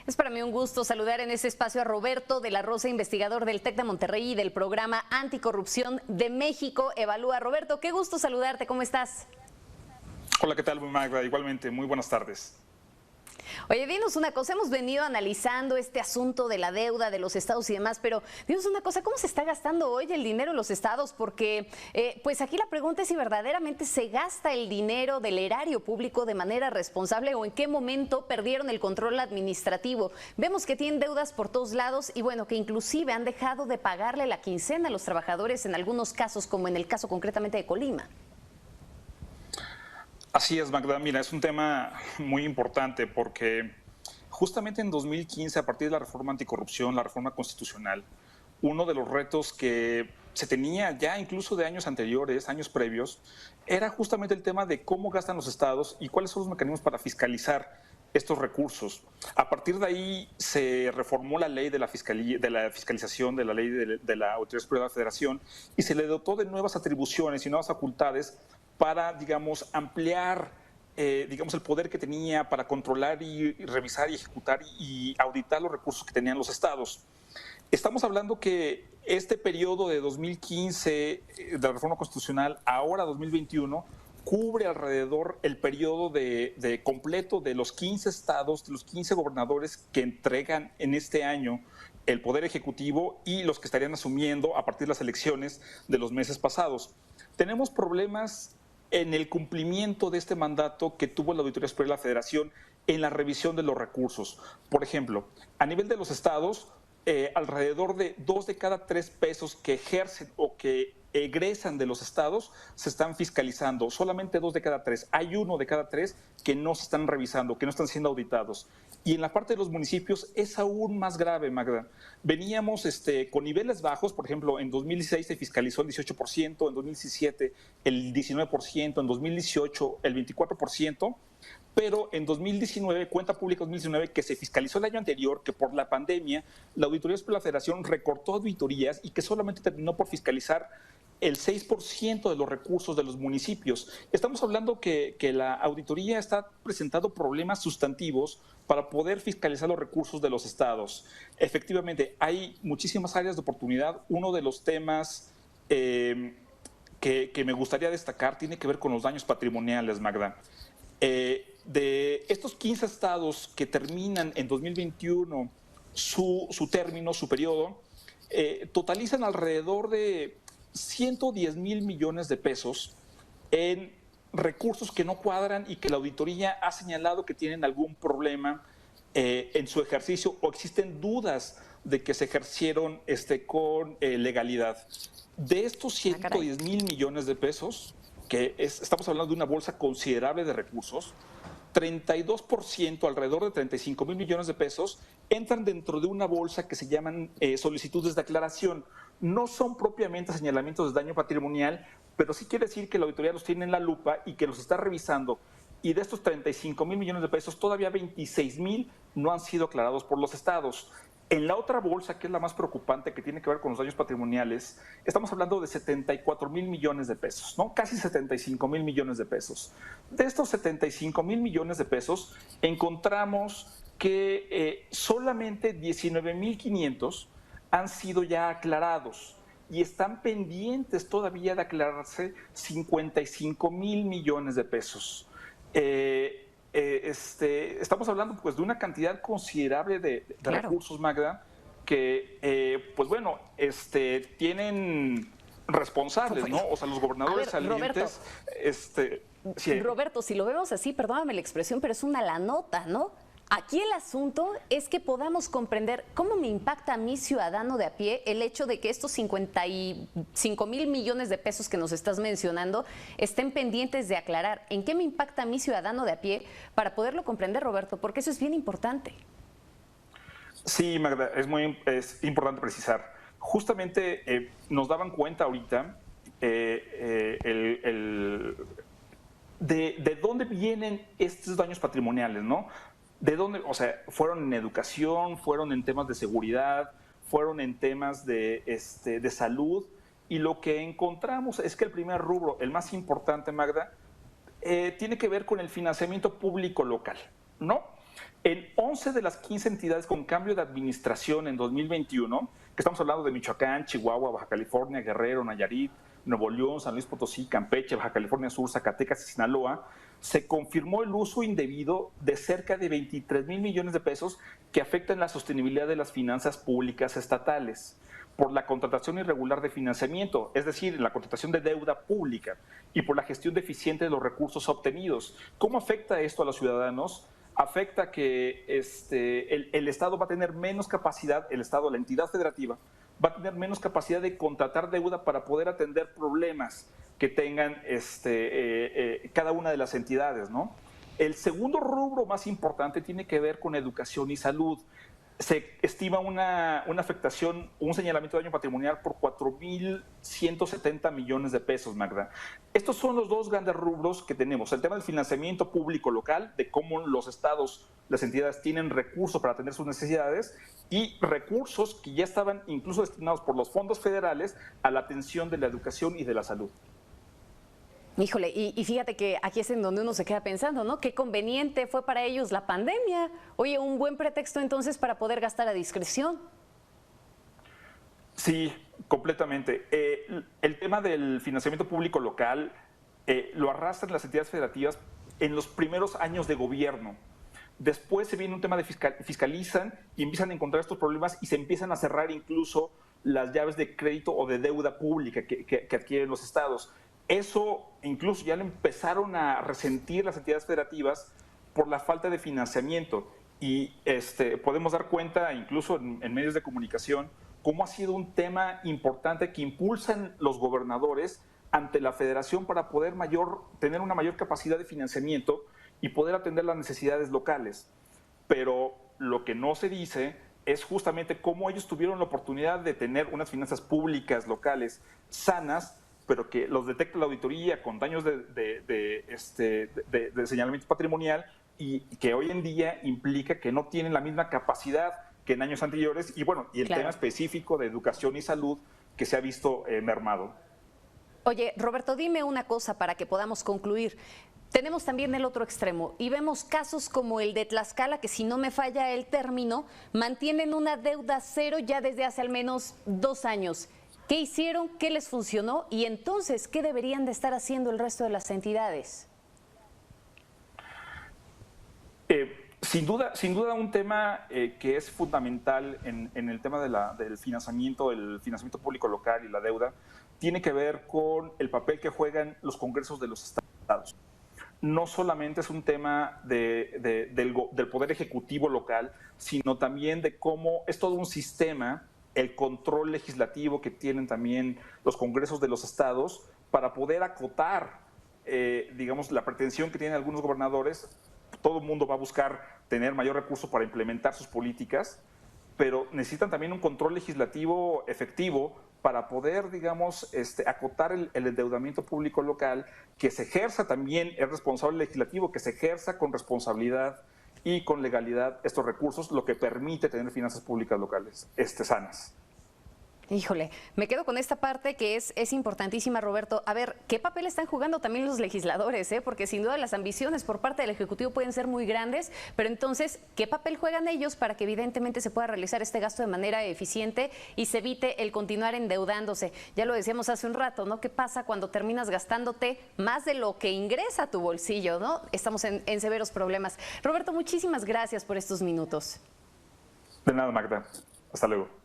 Es para mí un gusto saludar en este espacio a Roberto de la Rosa, investigador del TEC de Monterrey y del programa Anticorrupción de México Evalúa. Roberto, qué gusto saludarte, ¿cómo estás? Hola, ¿qué tal, Magda? Igualmente, muy buenas tardes. Oye, dinos una cosa, hemos venido analizando este asunto de la deuda de los estados y demás, pero dinos una cosa, ¿cómo se está gastando hoy el dinero en los estados? Porque pues aquí la pregunta es si verdaderamente se gasta el dinero del erario público de manera responsable o en qué momento perdieron el control administrativo. Vemos que tienen deudas por todos lados y bueno, que inclusive han dejado de pagarle la quincena a los trabajadores en algunos casos, como en el caso concretamente de Colima. Así es, Magda. Mira, es un tema muy importante porque justamente en 2015, a partir de la reforma anticorrupción, la reforma constitucional, uno de los retos que se tenía ya incluso de años anteriores, años previos, era justamente el tema de cómo gastan los estados y cuáles son los mecanismos para fiscalizar estos recursos. A partir de ahí se reformó la ley de la fiscalización, de la ley de la Autoridad Superior de la Federación, y se le dotó de nuevas atribuciones y nuevas facultades para, digamos, ampliar, digamos, el poder que tenía para controlar y revisar y ejecutar y auditar los recursos que tenían los estados. Estamos hablando que este periodo de 2015, de la reforma constitucional, ahora 2021, cubre alrededor el periodo de completo de los 15 estados, de los 15 gobernadores que entregan en este año el poder ejecutivo y los que estarían asumiendo a partir de las elecciones de los meses pasados. Tenemos problemas en el cumplimiento de este mandato que tuvo la Auditoría Superior de la Federación en la revisión de los recursos. Por ejemplo, a nivel de los estados, alrededor de 2 de cada 3 pesos que ejercen o que egresan de los estados se están fiscalizando. Solamente 2 de cada 3. Hay 1 de cada 3 que no se están revisando, que no están siendo auditados. Y en la parte de los municipios es aún más grave, Magda. Veníamos con niveles bajos, por ejemplo, en 2016 se fiscalizó el 18%, en 2017 el 19%, en 2018 el 24%, pero en 2019, cuenta pública 2019, que se fiscalizó el año anterior, que por la pandemia la Auditoría Superior de la Federación recortó auditorías y que solamente terminó por fiscalizar el 6% de los recursos de los municipios. Estamos hablando que la auditoría está presentando problemas sustantivos para poder fiscalizar los recursos de los estados. Efectivamente, hay muchísimas áreas de oportunidad. Uno de los temas que me gustaría destacar tiene que ver con los daños patrimoniales, Magda. De estos 15 estados que terminan en 2021 su término, su periodo, totalizan alrededor de 110 mil millones de pesos en recursos que no cuadran y que la auditoría ha señalado que tienen algún problema en su ejercicio o existen dudas de que se ejercieron con legalidad. De estos 110 mil millones de pesos, estamos hablando de una bolsa considerable de recursos, 32%, alrededor de 35 mil millones de pesos, entran dentro de una bolsa que se llaman solicitudes de aclaración. No son propiamente señalamientos de daño patrimonial, pero sí quiere decir que la auditoría los tiene en la lupa y que los está revisando. Y de estos 35 mil millones de pesos, todavía 26 mil no han sido aclarados por los estados. En la otra bolsa, que es la más preocupante, que tiene que ver con los daños patrimoniales, estamos hablando de 74 mil millones de pesos, ¿no? Casi 75 mil millones de pesos. De estos 75 mil millones de pesos, encontramos que solamente 19.500 han sido ya aclarados y están pendientes todavía de aclararse 55 mil millones de pesos. Estamos hablando pues de una cantidad considerable de Claro. recursos, Magda, que pues bueno, tienen responsables, ¿no? O sea, los gobernadores salientes, Roberto, si lo vemos así, perdóname la expresión, pero es una la nota, ¿no? Aquí el asunto es que podamos comprender cómo me impacta a mi ciudadano de a pie el hecho de que estos 55 mil millones de pesos que nos estás mencionando estén pendientes de aclarar. ¿En qué me impacta a mi ciudadano de a pie para poderlo comprender, Roberto? Porque eso es bien importante. Sí, Magda, es importante precisar. Justamente nos daban cuenta ahorita de dónde vienen estos daños patrimoniales, ¿no? ¿De dónde? O sea, fueron en educación, fueron en temas de seguridad, fueron en temas de salud, y lo que encontramos es que el primer rubro, el más importante, Magda, tiene que ver con el financiamiento público local, ¿no? En 11 de las 15 entidades con cambio de administración en 2021, que estamos hablando de Michoacán, Chihuahua, Baja California, Guerrero, Nayarit, Nuevo León, San Luis Potosí, Campeche, Baja California Sur, Zacatecas y Sinaloa, se confirmó el uso indebido de cerca de 23,000 millones de pesos que afectan la sostenibilidad de las finanzas públicas estatales por la contratación irregular de financiamiento, es decir, la contratación de deuda pública, y por la gestión deficiente de los recursos obtenidos. ¿Cómo afecta esto a los ciudadanos? Afecta que el Estado va a tener menos capacidad, el Estado, la entidad federativa, va a tener menos capacidad de contratar deuda para poder atender problemas que tengan cada una de las entidades, ¿no? El segundo rubro más importante tiene que ver con educación y salud. Se estima una afectación, un señalamiento de daño patrimonial por 4,170 millones de pesos, Magda. Estos son los dos grandes rubros que tenemos. El tema del financiamiento público local, de cómo los estados, las entidades tienen recursos para atender sus necesidades, y recursos que ya estaban incluso destinados por los fondos federales a la atención de la educación y de la salud. Híjole, y fíjate que aquí es en donde uno se queda pensando, ¿no? Qué conveniente fue para ellos la pandemia. Oye, un buen pretexto entonces para poder gastar a discreción. Sí, completamente. El tema del financiamiento público local lo arrastran las entidades federativas en los primeros años de gobierno. Después se viene un tema de fiscalizan y empiezan a encontrar estos problemas y se empiezan a cerrar incluso las llaves de crédito o de deuda pública que adquieren los estados. Eso incluso ya lo empezaron a resentir las entidades federativas por la falta de financiamiento. Y podemos dar cuenta, incluso en medios de comunicación, cómo ha sido un tema importante que impulsan los gobernadores ante la federación para poder tener una mayor capacidad de financiamiento y poder atender las necesidades locales. Pero lo que no se dice es justamente cómo ellos tuvieron la oportunidad de tener unas finanzas públicas locales sanas, pero que los detecta la auditoría con daños de señalamiento patrimonial y que hoy en día implica que no tienen la misma capacidad que en años anteriores y bueno, y el tema específico de educación y salud que se ha visto mermado. Oye, Roberto, dime una cosa para que podamos concluir. Tenemos también el otro extremo y vemos casos como el de Tlaxcala, que si no me falla el término, mantienen una deuda cero ya desde hace al menos 2 años. ¿Qué hicieron? ¿Qué les funcionó? Y entonces, ¿qué deberían de estar haciendo el resto de las entidades? Sin duda un tema que es fundamental en el tema del financiamiento público local y la deuda, tiene que ver con el papel que juegan los congresos de los estados. No solamente es un tema del poder ejecutivo local, sino también de cómo es todo un sistema, el control legislativo que tienen también los congresos de los estados para poder acotar, digamos, la pretensión que tienen algunos gobernadores. Todo el mundo va a buscar tener mayor recurso para implementar sus políticas, pero necesitan también un control legislativo efectivo para poder, digamos, acotar el endeudamiento público local, que se ejerza también, el responsable legislativo, que se ejerza con responsabilidad y con legalidad estos recursos, lo que permite tener finanzas públicas locales sanas. Híjole, me quedo con esta parte que es importantísima, Roberto. A ver, ¿qué papel están jugando también los legisladores? Porque sin duda las ambiciones por parte del Ejecutivo pueden ser muy grandes, pero entonces, ¿qué papel juegan ellos para que evidentemente se pueda realizar este gasto de manera eficiente y se evite el continuar endeudándose? Ya lo decíamos hace un rato, ¿no? ¿Qué pasa cuando terminas gastándote más de lo que ingresa a tu bolsillo, ¿no? Estamos en severos problemas. Roberto, muchísimas gracias por estos minutos. De nada, Magda. Hasta luego.